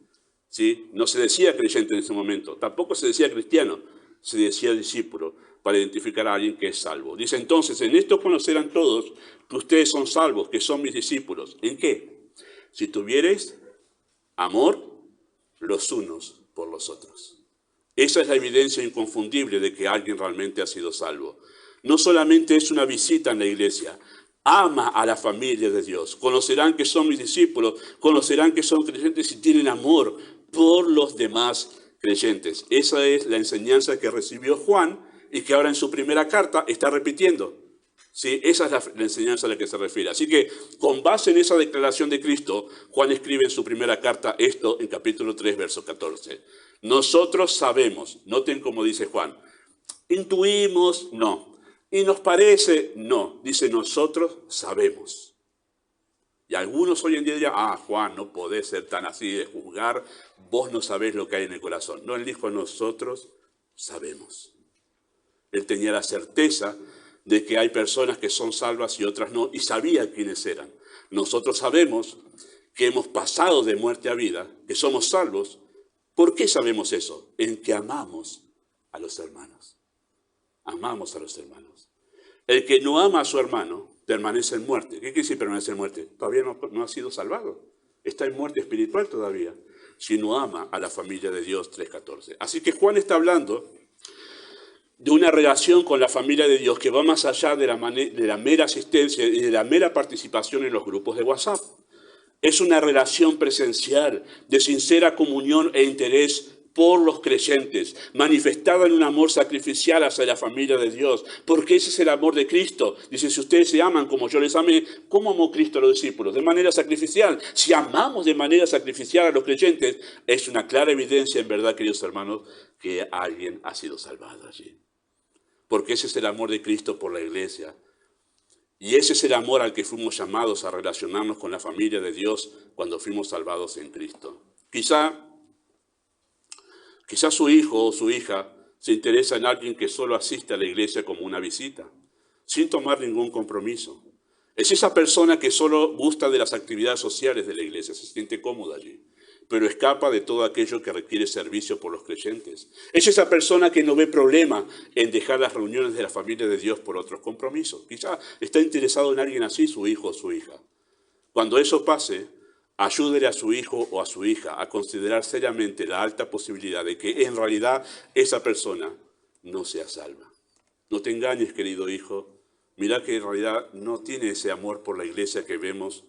¿sí? No se decía creyente en ese momento, tampoco se decía cristiano, se decía discípulo, para identificar a alguien que es salvo. Dice entonces, en esto conocerán todos que ustedes son salvos, que son mis discípulos. ¿En qué? Si tuviereis amor los unos por los otros. Esa es la evidencia inconfundible de que alguien realmente ha sido salvo. No solamente es una visita en la iglesia, ama a la familia de Dios. Conocerán que son mis discípulos, conocerán que son creyentes y tienen amor por los demás creyentes. Esa es la enseñanza que recibió Juan y que ahora en su primera carta está repitiendo. ¿Sí? Esa es la enseñanza a la que se refiere. Así que, con base en esa declaración de Cristo, Juan escribe en su primera carta esto en capítulo 3, verso 14. Nosotros sabemos, noten cómo dice Juan, intuimos, no. Y nos parece, no. Dice, nosotros sabemos. Y algunos hoy en día dirán, Juan, no podés ser tan así de juzgar, vos no sabés lo que hay en el corazón. No, él dijo, nosotros sabemos. Él tenía la certeza de que hay personas que son salvas y otras no, y sabía quiénes eran. Nosotros sabemos que hemos pasado de muerte a vida, que somos salvos. ¿Por qué sabemos eso? En que amamos a los hermanos. Amamos a los hermanos. El que no ama a su hermano permanece en muerte. ¿Qué quiere decir permanece en muerte? Todavía no ha sido salvado. Está en muerte espiritual todavía. Si no ama a la familia de Dios, 3:14. Así que Juan está hablando de una relación con la familia de Dios que va más allá de la mera asistencia y de la mera participación en los grupos de WhatsApp. Es una relación presencial, de sincera comunión e interés por los creyentes, manifestada en un amor sacrificial hacia la familia de Dios, porque ese es el amor de Cristo. Dice, si ustedes se aman como yo les amé, ¿cómo amó Cristo a los discípulos? De manera sacrificial. Si amamos de manera sacrificial a los creyentes, es una clara evidencia, en verdad, queridos hermanos, que alguien ha sido salvado allí. Porque ese es el amor de Cristo por la iglesia. Y ese es el amor al que fuimos llamados a relacionarnos con la familia de Dios cuando fuimos salvados en Cristo. Quizá su hijo o su hija se interesa en alguien que solo asiste a la iglesia como una visita, sin tomar ningún compromiso. Es esa persona que solo gusta de las actividades sociales de la iglesia, se siente cómoda allí, pero escapa de todo aquello que requiere servicio por los creyentes. Es esa persona que no ve problema en dejar las reuniones de la familia de Dios por otros compromisos. Quizá está interesado en alguien así, su hijo o su hija. Cuando eso pase, ayúdele a su hijo o a su hija a considerar seriamente la alta posibilidad de que en realidad esa persona no sea salva. No te engañes, querido hijo. Mira que en realidad no tiene ese amor por la iglesia que vemos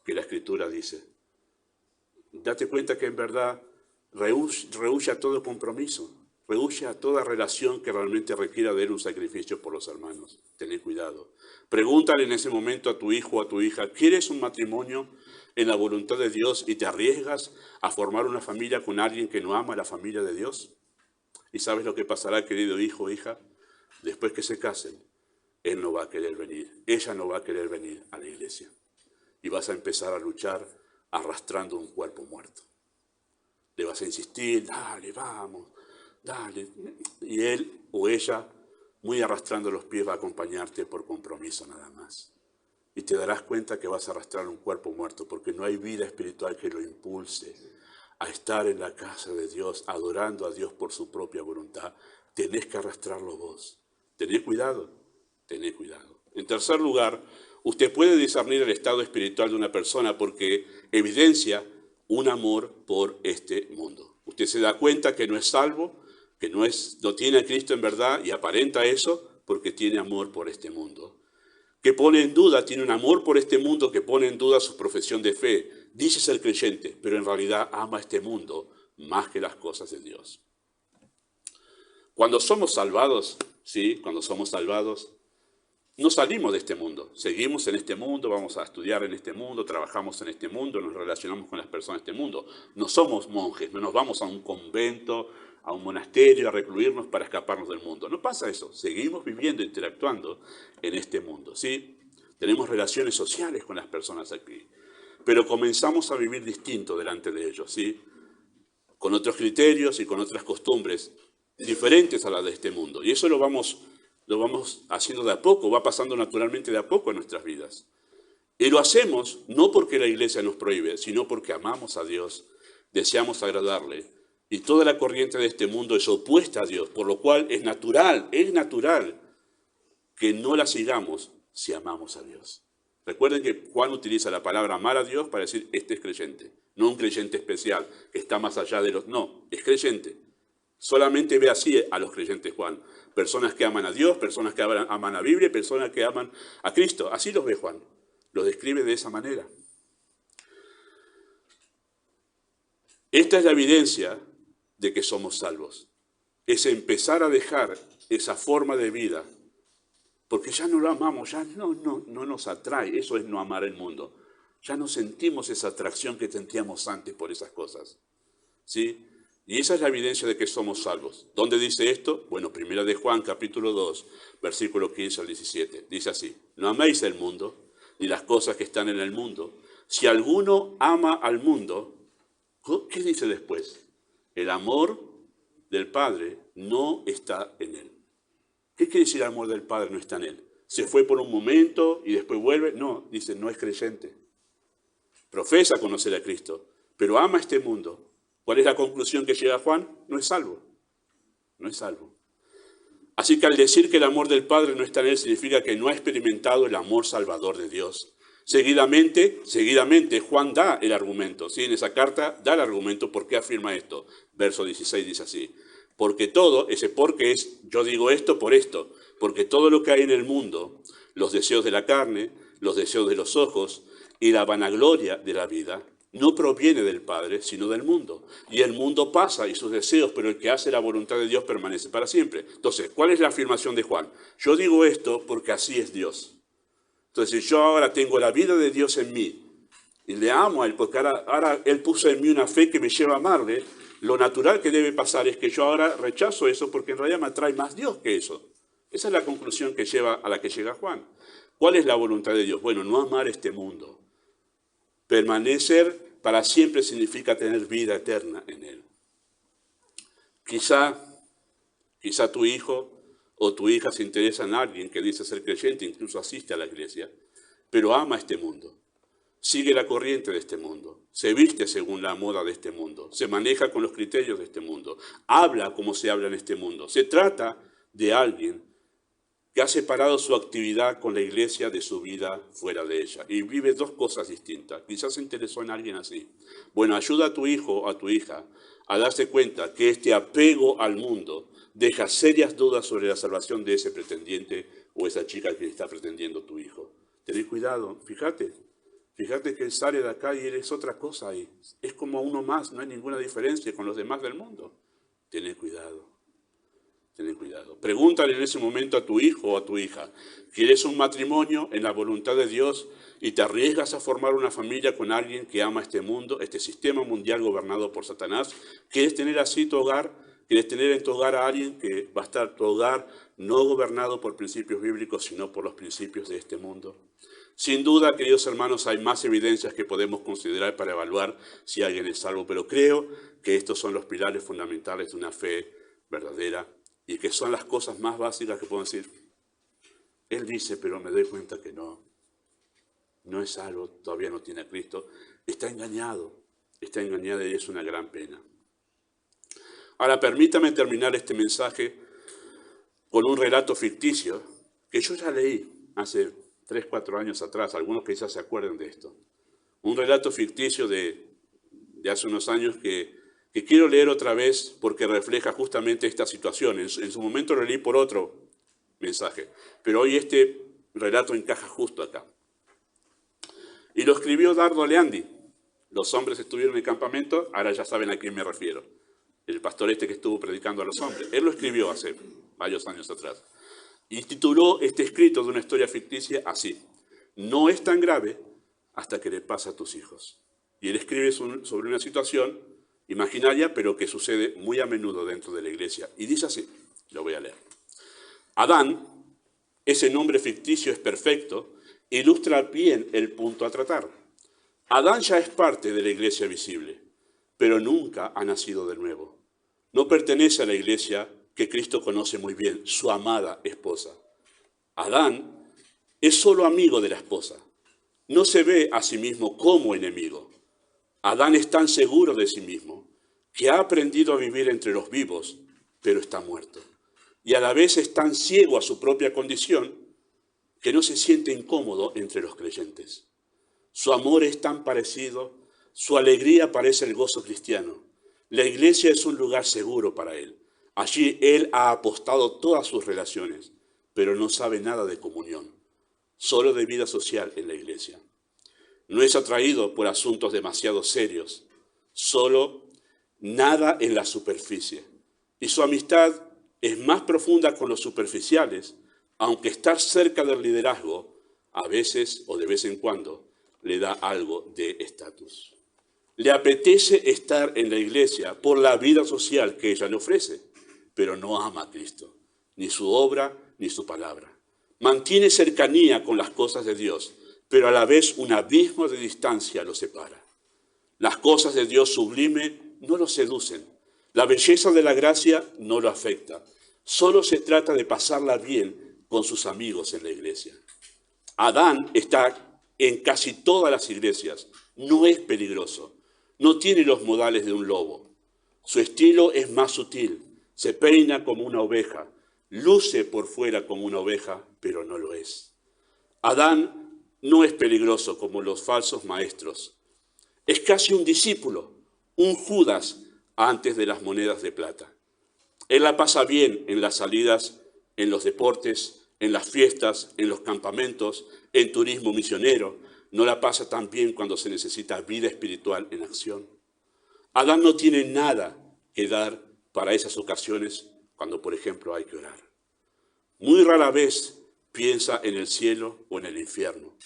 que la Escritura dice. Date cuenta que en verdad rehúye a todo compromiso, rehúye a toda relación que realmente requiera de él un sacrificio por los hermanos. Ten cuidado. Pregúntale en ese momento a tu hijo o a tu hija, ¿quieres un matrimonio en la voluntad de Dios y te arriesgas a formar una familia con alguien que no ama a la familia de Dios? ¿Y sabes lo que pasará, querido hijo o hija? Después que se casen, él no va a querer venir, ella no va a querer venir a la iglesia. Y vas a empezar a luchar arrastrando un cuerpo muerto. Le vas a insistir, dale, vamos, dale. Y él o ella, muy arrastrando los pies, va a acompañarte por compromiso nada más. Y te darás cuenta que vas a arrastrar un cuerpo muerto, porque no hay vida espiritual que lo impulse a estar en la casa de Dios, adorando a Dios por su propia voluntad. Tenés que arrastrarlo vos. Tenés cuidado, tenés cuidado. En tercer lugar, usted puede discernir el estado espiritual de una persona porque evidencia un amor por este mundo. Usted se da cuenta que no es salvo, que no tiene a Cristo en verdad y aparenta eso porque tiene amor por este mundo. Que pone en duda, tiene un amor por este mundo que pone en duda su profesión de fe. Dice ser creyente, pero en realidad ama este mundo más que las cosas de Dios. Cuando somos salvados, sí, cuando somos salvados, no salimos de este mundo, seguimos en este mundo, vamos a estudiar en este mundo, trabajamos en este mundo, nos relacionamos con las personas de este mundo. No somos monjes, no nos vamos a un convento, a un monasterio, a recluirnos para escaparnos del mundo. No pasa eso, seguimos viviendo, interactuando en este mundo, ¿sí? Tenemos relaciones sociales con las personas aquí. pero comenzamos a vivir distinto delante de ellos, ¿sí? Con otros criterios y con otras costumbres diferentes a las de este mundo. Y eso lo vamos haciendo de a poco, va pasando naturalmente de a poco en nuestras vidas. Y lo hacemos no porque la iglesia nos prohíbe, sino porque amamos a Dios, deseamos agradarle. Y toda la corriente de este mundo es opuesta a Dios, por lo cual es natural que no la sigamos si amamos a Dios. Recuerden que Juan utiliza la palabra amar a Dios para decir, este es creyente. No un creyente especial, que está más allá de los... No, es creyente. Solamente ve así a los creyentes Juan. Personas que aman a Dios, personas que aman a la Biblia, personas que aman a Cristo. Así los ve Juan. Los describe de esa manera. Esta es la evidencia de que somos salvos. Es empezar a dejar esa forma de vida, porque ya no lo amamos, ya no nos atrae. Eso es no amar el mundo. Ya no sentimos esa atracción que sentíamos antes por esas cosas, ¿sí? Y esa es la evidencia de que somos salvos. ¿Dónde dice esto? Bueno, 1 de Juan, capítulo 2, versículo 15 al 17. Dice así, no améis el mundo, ni las cosas que están en el mundo. Si alguno ama al mundo, ¿qué dice después? El amor del Padre no está en él. ¿Qué quiere decir el amor del Padre no está en él? ¿Se fue por un momento y después vuelve? No, dice, no es creyente. Profesa conocer a Cristo, pero ama este mundo. ¿Cuál es la conclusión que llega Juan? No es salvo. No es salvo. Así que al decir que el amor del Padre no está en él, significa que no ha experimentado el amor salvador de Dios. Seguidamente, Juan da el argumento. ¿Sí? En esa carta da el argumento por qué afirma esto. Verso 16 dice así. Porque todo, ese porque es, yo digo esto por esto, porque todo lo que hay en el mundo, los deseos de la carne, los deseos de los ojos y la vanagloria de la vida, no proviene del Padre, sino del mundo. Y el mundo pasa y sus deseos, pero el que hace la voluntad de Dios permanece para siempre. Entonces, ¿cuál es la afirmación de Juan? Yo digo esto porque así es Dios. Entonces, yo ahora tengo la vida de Dios en mí y le amo a Él, porque ahora Él puso en mí una fe que me lleva a amarle. Lo natural que debe pasar es que yo ahora rechazo eso porque en realidad me atrae más Dios que eso. Esa es la conclusión a la que llega Juan. ¿Cuál es la voluntad de Dios? Bueno, no amar este mundo. Permanecer para siempre significa tener vida eterna en Él. Quizá tu hijo o tu hija se interesa en alguien que dice ser creyente, incluso asiste a la iglesia, pero ama este mundo. Sigue la corriente de este mundo, se viste según la moda de este mundo, se maneja con los criterios de este mundo, habla como se habla en este mundo. Se trata de alguien que ha separado su actividad con la iglesia de su vida fuera de ella y vive dos cosas distintas. Quizás se interesó en alguien así. Bueno, ayuda a tu hijo o a tu hija a darse cuenta que este apego al mundo deja serias dudas sobre la salvación de ese pretendiente o esa chica que está pretendiendo tu hijo. Tened cuidado, fíjate que él sale de acá y él es otra cosa ahí. Es como uno más, no hay ninguna diferencia con los demás del mundo. Tened cuidado. Tened cuidado. Pregúntale en ese momento a tu hijo o a tu hija, ¿quieres un matrimonio en la voluntad de Dios y te arriesgas a formar una familia con alguien que ama este mundo, este sistema mundial gobernado por Satanás? ¿Quieres tener así tu hogar? ¿Quieres tener en tu hogar a alguien que va a estar tu hogar no gobernado por principios bíblicos, sino por los principios de este mundo? Sin duda, queridos hermanos, hay más evidencias que podemos considerar para evaluar si alguien es salvo, pero creo que estos son los pilares fundamentales de una fe verdadera y que son las cosas más básicas que puedo decir. Él dice, pero me doy cuenta que no es salvo, todavía no tiene a Cristo. Está engañado y es una gran pena. Ahora, permítame terminar este mensaje con un relato ficticio que yo ya leí hace 3, 4 años atrás. Algunos quizás se acuerden de esto. Un relato ficticio de hace unos años que quiero leer otra vez porque refleja justamente esta situación. En su momento lo leí por otro mensaje, pero hoy este relato encaja justo acá. Y lo escribió Dardo Leandi. Los hombres estuvieron en el campamento, ahora ya saben a quién me refiero. El pastor este que estuvo predicando a los hombres. Él lo escribió hace varios años atrás. Y tituló este escrito de una historia ficticia así: no es tan grave hasta que le pasa a tus hijos. Y él escribe sobre una situación imaginaria, pero que sucede muy a menudo dentro de la iglesia. Y dice así, lo voy a leer. Adán, ese nombre ficticio es perfecto, ilustra bien el punto a tratar. Adán ya es parte de la iglesia visible, pero nunca ha nacido de nuevo. No pertenece a la iglesia que Cristo conoce muy bien, su amada esposa. Adán es solo amigo de la esposa. No se ve a sí mismo como enemigo. Adán es tan seguro de sí mismo que ha aprendido a vivir entre los vivos, pero está muerto. Y a la vez es tan ciego a su propia condición que no se siente incómodo entre los creyentes. Su amor es tan parecido, su alegría parece el gozo cristiano. La iglesia es un lugar seguro para él. Allí él ha apostado todas sus relaciones, pero no sabe nada de comunión, solo de vida social en la iglesia. No es atraído por asuntos demasiado serios, solo nada en la superficie. Y su amistad es más profunda con los superficiales, aunque estar cerca del liderazgo, a veces o de vez en cuando, le da algo de estatus. Le apetece estar en la iglesia por la vida social que ella le ofrece, pero no ama a Cristo, ni su obra, ni su palabra. Mantiene cercanía con las cosas de Dios, pero a la vez un abismo de distancia lo separa. Las cosas de Dios sublime no lo seducen. La belleza de la gracia no lo afecta. Solo se trata de pasarla bien con sus amigos en la iglesia. Adán está en casi todas las iglesias. No es peligroso. No tiene los modales de un lobo. Su estilo es más sutil. Se peina como una oveja. Luce por fuera como una oveja, pero no lo es. Adán no es peligroso como los falsos maestros. Es casi un discípulo, un Judas antes de las monedas de plata. Él la pasa bien en las salidas, en los deportes, en las fiestas, en los campamentos, en turismo misionero. No la pasa tan bien cuando se necesita vida espiritual en acción. Adán no tiene nada que dar para esas ocasiones cuando, por ejemplo, hay que orar. Muy rara vez piensa en el cielo o en el infierno.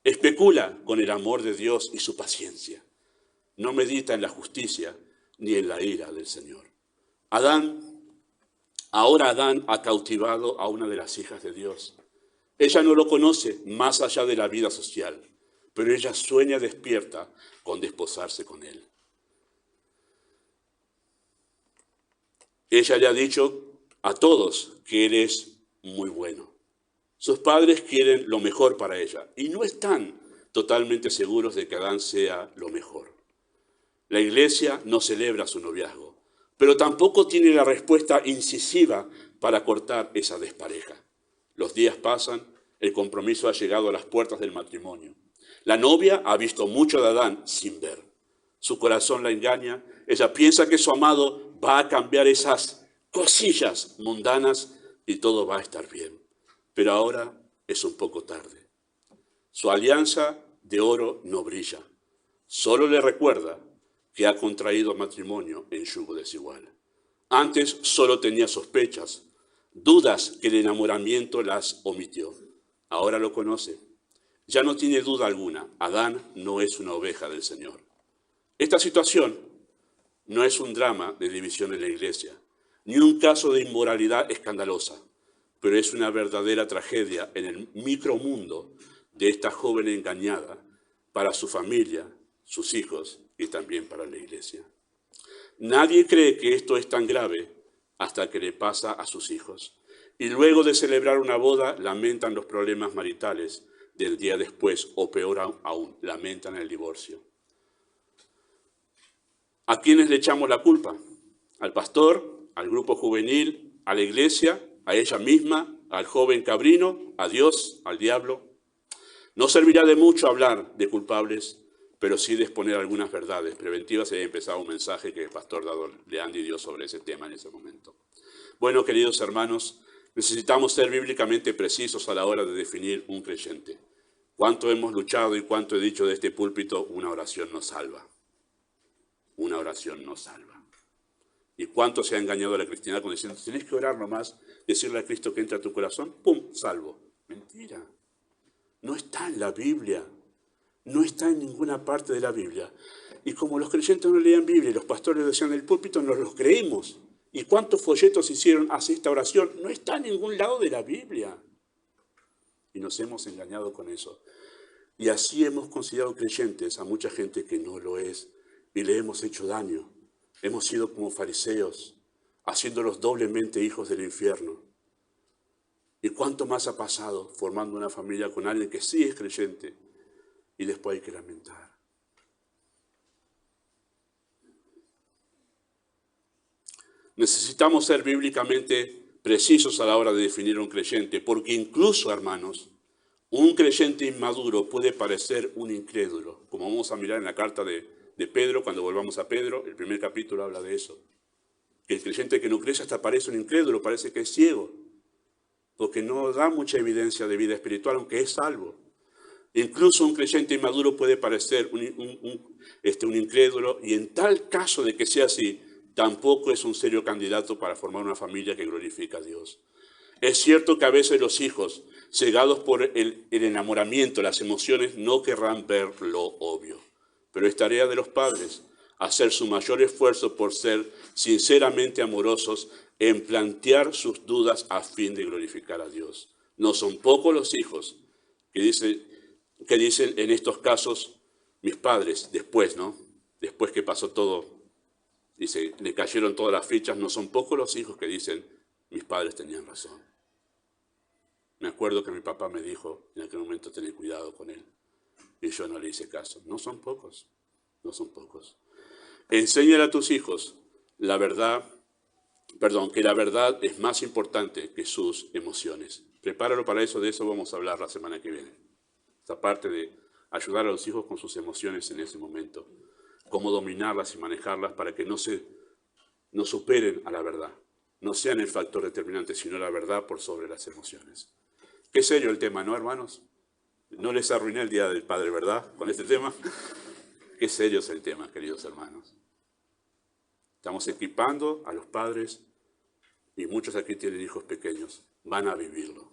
Especula con el amor de Dios y su paciencia. No medita en la justicia ni en la ira del Señor. Ahora Adán ha cautivado a una de las hijas de Dios. Ella no lo conoce más allá de la vida social, pero ella sueña despierta con desposarse con él. Ella le ha dicho a todos que él es muy bueno. Sus padres quieren lo mejor para ella y no están totalmente seguros de que Adán sea lo mejor. La iglesia no celebra su noviazgo, pero tampoco tiene la respuesta incisiva para cortar esa despareja. Los días pasan, el compromiso ha llegado a las puertas del matrimonio. La novia ha visto mucho de Adán sin ver. Su corazón la engaña, ella piensa que su amado va a cambiar esas cosillas mundanas y todo va a estar bien. Pero ahora es un poco tarde. Su alianza de oro no brilla. Solo le recuerda que ha contraído matrimonio en yugo desigual. Antes solo tenía sospechas, dudas que el enamoramiento las omitió. Ahora lo conoce. Ya no tiene duda alguna, Adán no es una oveja del Señor. Esta situación no es un drama de división en la iglesia, ni un caso de inmoralidad escandalosa, pero es una verdadera tragedia en el micromundo de esta joven engañada para su familia, sus hijos y también para la iglesia. Nadie cree que esto es tan grave hasta que le pasa a sus hijos. Y luego de celebrar una boda, lamentan los problemas maritales del día después, o peor aún, lamentan el divorcio. ¿A quiénes le echamos la culpa? Al pastor, al grupo juvenil, a la iglesia, a ella misma, al joven cabrino, a Dios, al diablo. No servirá de mucho hablar de culpables, pero sí de exponer algunas verdades preventivas. He empezado un mensaje que el pastor Leandri dio sobre ese tema en ese momento. Bueno, queridos hermanos, necesitamos ser bíblicamente precisos a la hora de definir un creyente. Cuánto hemos luchado y cuánto he dicho de este púlpito, una oración nos salva. Una oración nos salva. Y cuánto se ha engañado a la cristiandad con diciendo, tenés que orar nomás, decirle a Cristo que entra a tu corazón, ¡pum!, salvo. Mentira. No está en la Biblia. No está en ninguna parte de la Biblia. Y como los creyentes no leían Biblia y los pastores decían del púlpito, nos los creímos. ¿Y cuántos folletos hicieron hacia esta oración? No está en ningún lado de la Biblia. Y nos hemos engañado con eso. Y así hemos considerado creyentes a mucha gente que no lo es y le hemos hecho daño. Hemos sido como fariseos, haciéndolos doblemente hijos del infierno. ¿Y cuánto más ha pasado formando una familia con alguien que sí es creyente y después hay que lamentar? Necesitamos ser bíblicamente precisos a la hora de definir un creyente, porque incluso, hermanos, un creyente inmaduro puede parecer un incrédulo, como vamos a mirar en la carta de Pedro, cuando volvamos a Pedro, el primer capítulo habla de eso. Que el creyente que no cree hasta parece un incrédulo, parece que es ciego, porque no da mucha evidencia de vida espiritual, aunque es salvo. Incluso un creyente inmaduro puede parecer un incrédulo, y en tal caso de que sea así, tampoco es un serio candidato para formar una familia que glorifica a Dios. Es cierto que a veces los hijos, cegados por el enamoramiento, las emociones, no querrán ver lo obvio. Pero es tarea de los padres hacer su mayor esfuerzo por ser sinceramente amorosos en plantear sus dudas a fin de glorificar a Dios. No son pocos los hijos que dicen en estos casos, mis padres, después, ¿no? Después que pasó todo, dice, le cayeron todas las fichas, no son pocos los hijos que dicen, mis padres tenían razón. Me acuerdo que mi papá me dijo en aquel momento, tener cuidado con él. Y yo no le hice caso. No son pocos, no son pocos. Enséñale a tus hijos la verdad, que la verdad es más importante que sus emociones. Prepáralo para eso, de eso vamos a hablar la semana que viene. Esta parte de ayudar a los hijos con sus emociones en ese momento. Cómo dominarlas y manejarlas para que no superen a la verdad. No sean el factor determinante, sino la verdad por sobre las emociones. Qué serio el tema, ¿no, hermanos? No les arruiné el Día del Padre, ¿verdad? Con este tema. Qué serio es el tema, queridos hermanos. Estamos equipando a los padres y muchos aquí tienen hijos pequeños. Van a vivirlo.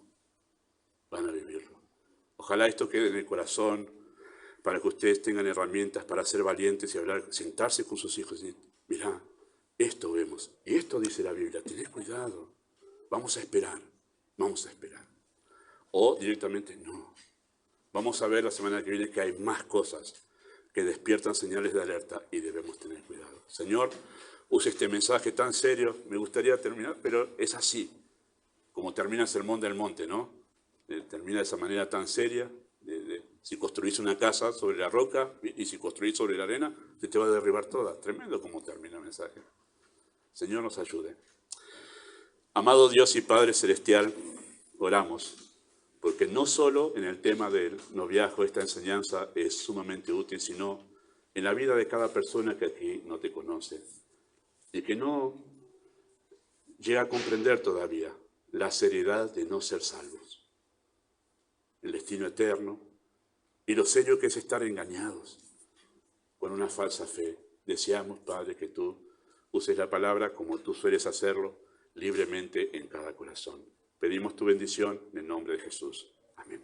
Van a vivirlo. Ojalá esto quede en el corazón para que ustedes tengan herramientas para ser valientes y hablar, sentarse con sus hijos y decir, mirá, esto vemos. Y esto dice la Biblia. Tened cuidado. Vamos a esperar. Vamos a esperar. O directamente no. Vamos a ver la semana que viene que hay más cosas que despiertan señales de alerta y debemos tener cuidado. Señor, use este mensaje tan serio. Me gustaría terminar, pero es así, como termina el Sermón del Monte, ¿no? Termina de esa manera tan seria. Si construís una casa sobre la roca y si construís sobre la arena, se te va a derribar toda. Tremendo como termina el mensaje. Señor, nos ayude. Amado Dios y Padre Celestial, oramos. Porque no solo en el tema del noviazgo esta enseñanza es sumamente útil, sino en la vida de cada persona que aquí no te conoce y que no llega a comprender todavía la seriedad de no ser salvos, el destino eterno y lo serio que es estar engañados con una falsa fe. Deseamos, Padre, que tú uses la palabra como tú sueles hacerlo, libremente en cada corazón. Pedimos tu bendición en el nombre de Jesús. Amén.